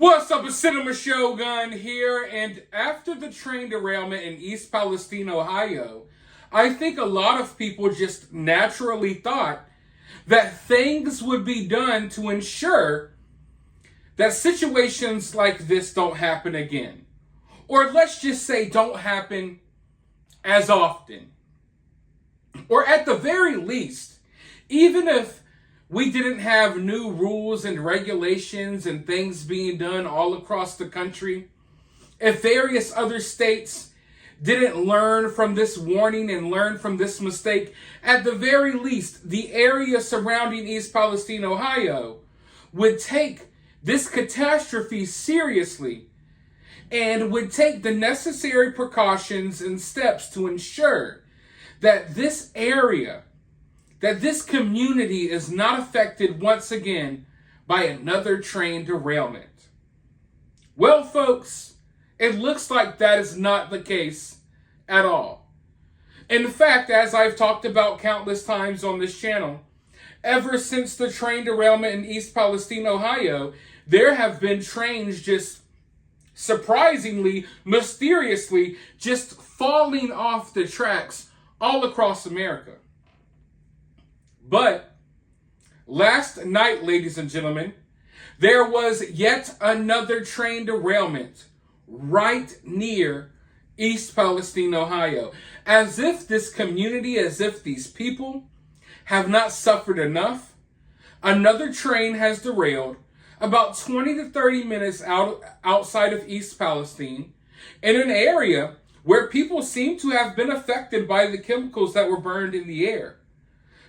What's up, a Cinema Shogun here, and after the train derailment in East Palestine, Ohio, I think a lot of people just naturally thought that things would be done to ensure that situations like this don't happen again. Or let's just say don't happen as often. Or at the very least, even if we didn't have new rules and regulations and things being done all across the country, if various other states didn't learn from this warning and learn from this mistake, at the very least, the area surrounding East Palestine, Ohio, would take this catastrophe seriously and would take the necessary precautions and steps to ensure that this area, that this community is not affected once again by another train derailment. Well, folks, it looks like that is not the case at all. In fact, as I've talked about countless times on this channel, ever since the train derailment in East Palestine, Ohio, there have been trains just surprisingly, mysteriously, just falling off the tracks all across America. But last night, ladies and gentlemen, there was yet another train derailment right near East Palestine, Ohio. As if this community, as if these people have not suffered enough, another train has derailed about 20 to 30 minutes outside of East Palestine in an area where people seem to have been affected by the chemicals that were burned in the air.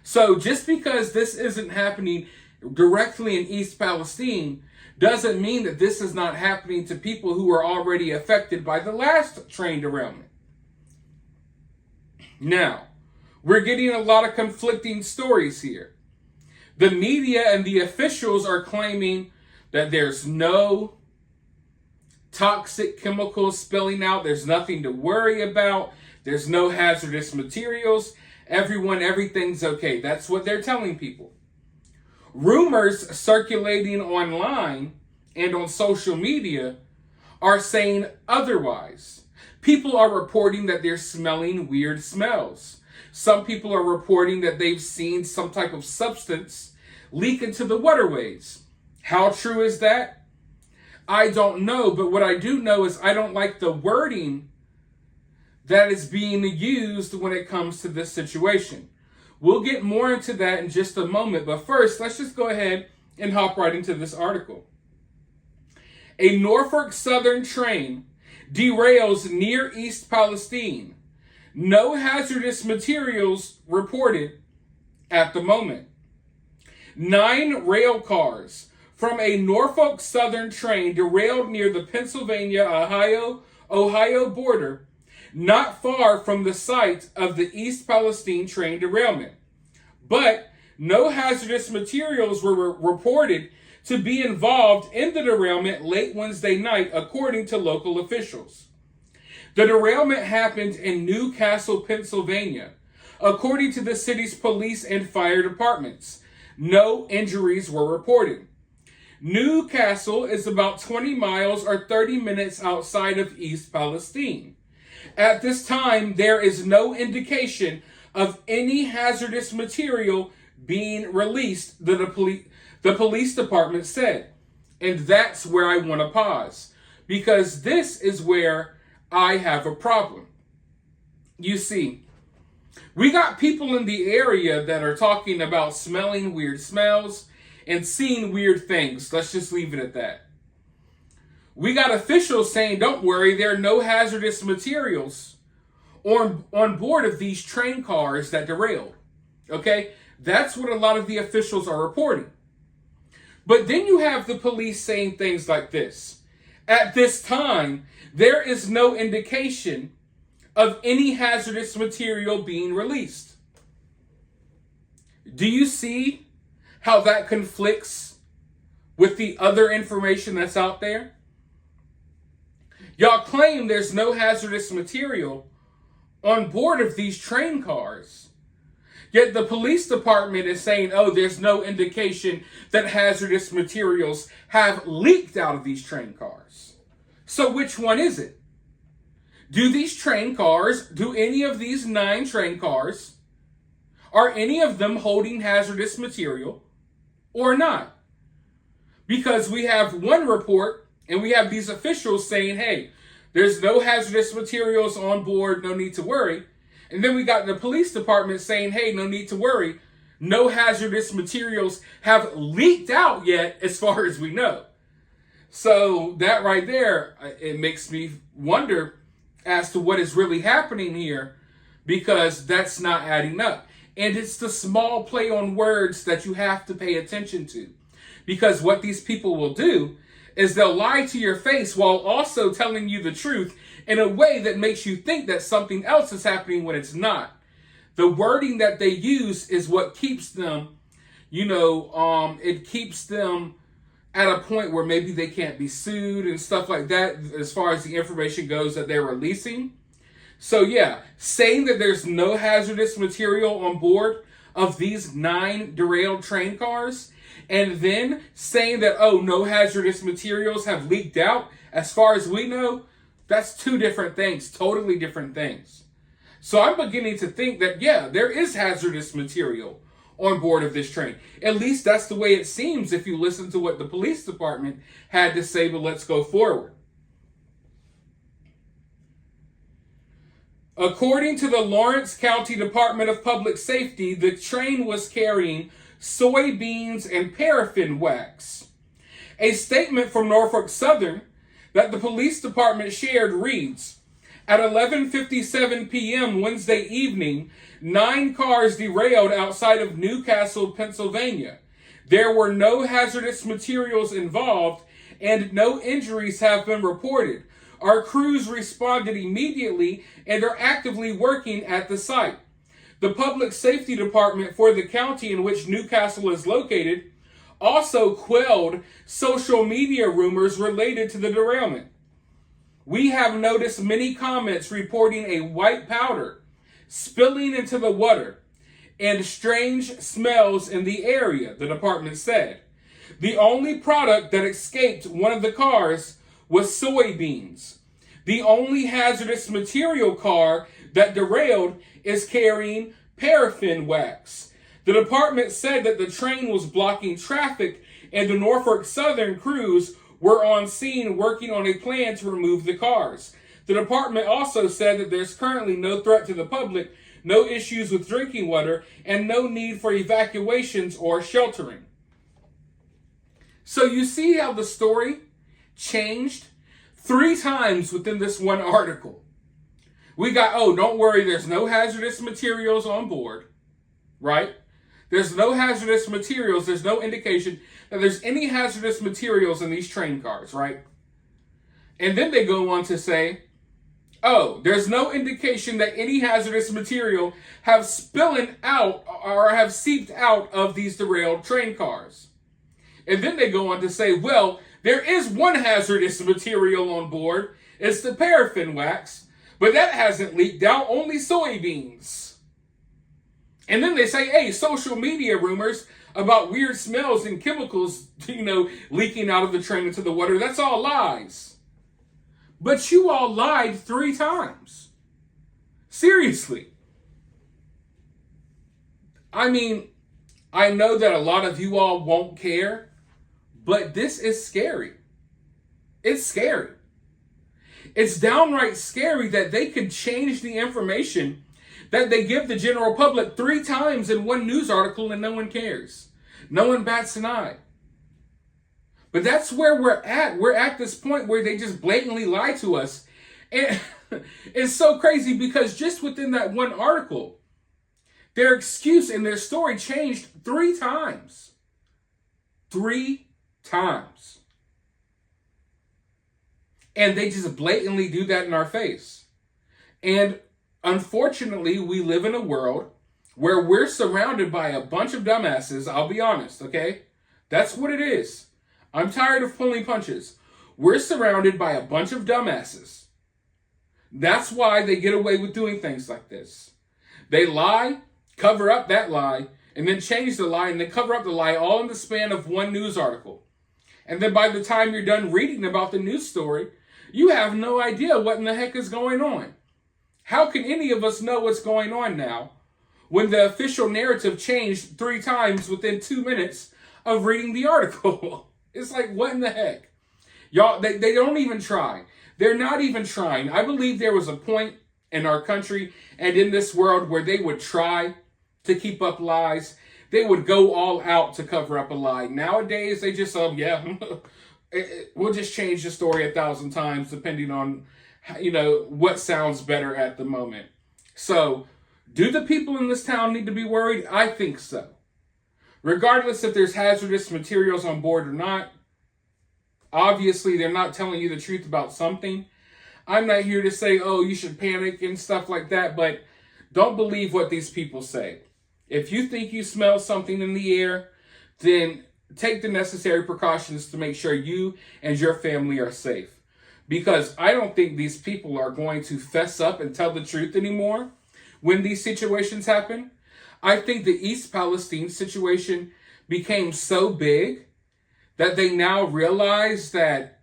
So just because this isn't happening directly in East Palestine doesn't mean that this is not happening to people who are already affected by the last train derailment. Now, we're getting a lot of conflicting stories here. The media and the officials are claiming that there's no toxic chemicals spilling out. There's nothing to worry about. There's no hazardous materials. Everything's okay. That's what they're telling people. Rumors circulating online and on social media are saying otherwise. People are reporting that they're smelling weird smells. Some people are reporting that they've seen some type of substance leak into the waterways. How true is that? I don't know, but what I do know is I don't like the wording that is being used when it comes to this situation. We'll get more into that in just a moment, but first, let's just go ahead and hop right into this article. A Norfolk Southern train derails near East Palestine. No hazardous materials reported at the moment. 9 rail cars from a Norfolk Southern train derailed near the Pennsylvania-Ohio border, not far from the site of the East Palestine train derailment. But no hazardous materials were reported to be involved in the derailment late Wednesday night, according to local officials. The derailment happened in New Castle, Pennsylvania, according to the city's police and fire departments. No injuries were reported. New Castle is about 20 miles or 30 minutes outside of East Palestine. At this time, there is no indication of any hazardous material being released, the police department said. And that's where I want to pause, because this is where I have a problem. You see, we got people in the area that are talking about smelling weird smells and seeing weird things. Let's just leave it at that. We got officials saying, don't worry, there are no hazardous materials on board of these train cars that derailed. Okay? That's what a lot of the officials are reporting. But then you have the police saying things like this. At this time, there is no indication of any hazardous material being released. Do you see how that conflicts with the other information that's out there? Y'all claim there's no hazardous material on board of these train cars. Yet the police department is saying, oh, there's no indication that hazardous materials have leaked out of these train cars. So which one is it? Do any of these 9 train cars, are any of them holding hazardous material or not? Because we have one report and we have these officials saying, hey, there's no hazardous materials on board, no need to worry. And then we got the police department saying, hey, no need to worry. No hazardous materials have leaked out yet as far as we know. So that right there, it makes me wonder as to what is really happening here, because that's not adding up. And it's the small play on words that you have to pay attention to. Because what these people will do is they'll lie to your face while also telling you the truth in a way that makes you think that something else is happening when it's not. The wording that they use is what keeps them, it keeps them at a point where maybe they can't be sued and stuff like that as far as the information goes that they're releasing. So yeah, saying that there's no hazardous material on board of these 9 derailed train cars, and then saying that, oh, no hazardous materials have leaked out as far as we know, that's 2 different things, totally different things. So I'm beginning to think that, yeah, there is hazardous material on board of this train. At least that's the way it seems if you listen to what the police department had to say, but let's go forward. According to the Lawrence County Department of Public Safety, the train was carrying soybeans and paraffin wax. A statement from Norfolk Southern that the police department shared reads, at 11:57 p.m. Wednesday evening, 9 cars derailed outside of Newcastle, Pennsylvania. There were no hazardous materials involved and no injuries have been reported. Our crews responded immediately and are actively working at the site. The public safety department for the county in which Newcastle is located also quelled social media rumors related to the derailment. We have noticed many comments reporting a white powder spilling into the water and strange smells in the area, the department said. The only product that escaped one of the cars was soybeans. The only hazardous material car that derailed is carrying paraffin wax. The department said that the train was blocking traffic and the Norfolk Southern crews were on scene working on a plan to remove the cars. The department also said that there's currently no threat to the public, no issues with drinking water, and no need for evacuations or sheltering. So you see how the story changed 3 times within this one article. We got, oh, don't worry, there's no hazardous materials on board, right? There's no hazardous materials. There's no indication that there's any hazardous materials in these train cars, right? And then they go on to say, oh, there's no indication that any hazardous material have spillen out or have seeped out of these derailed train cars. And then they go on to say, well, there is one hazardous material on board. It's the paraffin wax, but that hasn't leaked out, only soybeans. And then they say, hey, social media rumors about weird smells and chemicals, leaking out of the train into the water, that's all lies. But you all lied 3 times. Seriously. I mean, I know that a lot of you all won't care, but this is scary. It's scary. It's downright scary that they could change the information that they give the general public 3 times in one news article and no one cares. No one bats an eye. But that's where we're at. We're at this point where they just blatantly lie to us. And it's so crazy because just within that one article, their excuse and their story changed 3 times. 3 times. And they just blatantly do that in our face. And unfortunately, we live in a world where we're surrounded by a bunch of dumbasses. I'll be honest, okay? That's what it is. I'm tired of pulling punches. We're surrounded by a bunch of dumbasses. That's why they get away with doing things like this. They lie, cover up that lie, and then change the lie, and then cover up the lie, all in the span of one news article. And then by the time you're done reading about the news story, you have no idea what in the heck is going on. How can any of us know what's going on now when the official narrative changed 3 times within 2 minutes of reading the article? It's like, what in the heck? Y'all, they don't even try. They're not even trying. I believe there was a point in our country and in this world where they would try to keep up lies. They would go all out to cover up a lie. Nowadays, they just, we'll just change the story 1,000 times depending on, what sounds better at the moment. So, do the people in this town need to be worried? I think so. Regardless if there's hazardous materials on board or not, obviously they're not telling you the truth about something. I'm not here to say, oh, you should panic and stuff like that, but don't believe what these people say. If you think you smell something in the air, then take the necessary precautions to make sure you and your family are safe. Because I don't think these people are going to fess up and tell the truth anymore when these situations happen. I think the East Palestine situation became so big that they now realize that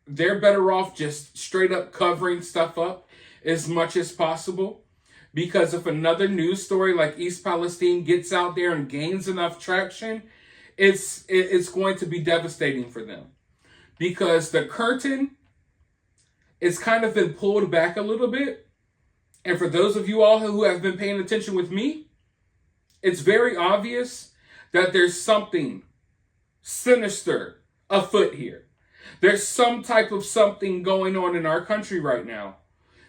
they're better off just straight up covering stuff up as much as possible. Because if another news story like East Palestine gets out there and gains enough traction, it's going to be devastating for them. Because the curtain is kind of been pulled back a little bit. And for those of you all who have been paying attention with me, it's very obvious that there's something sinister afoot here. There's some type of something going on in our country right now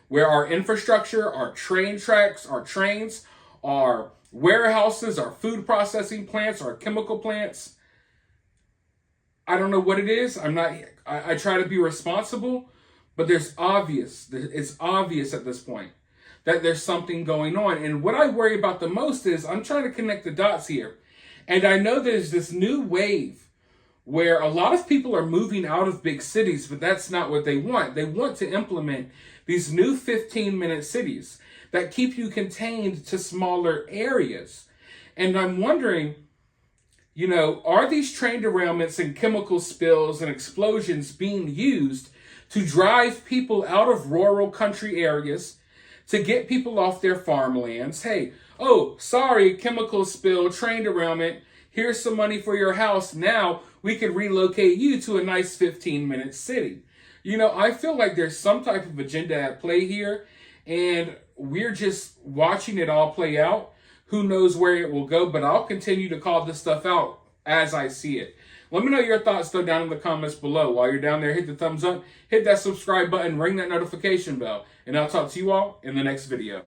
where our infrastructure, our train tracks, our trains, our warehouses, our food processing plants, our chemical plants. I don't know what it is. I try to be responsible, but it's obvious at this point that there's something going on. And what I worry about the most is I'm trying to connect the dots here. And I know there's this new wave where a lot of people are moving out of big cities, but that's not what they want. They want to implement these new 15-minute cities that keep you contained to smaller areas. And I'm wondering, are these train derailments and chemical spills and explosions being used to drive people out of rural country areas, to get people off their farmlands? Hey, sorry, chemical spill, train derailment, here's some money for your house. Now we can relocate you to a nice 15-minute city. I feel like there's some type of agenda at play here, and we're just watching it all play out. Who knows where it will go, but I'll continue to call this stuff out as I see it. Let me know your thoughts though down in the comments below. While you're down there, hit the thumbs up, hit that subscribe button, ring that notification bell, and I'll talk to you all in the next video.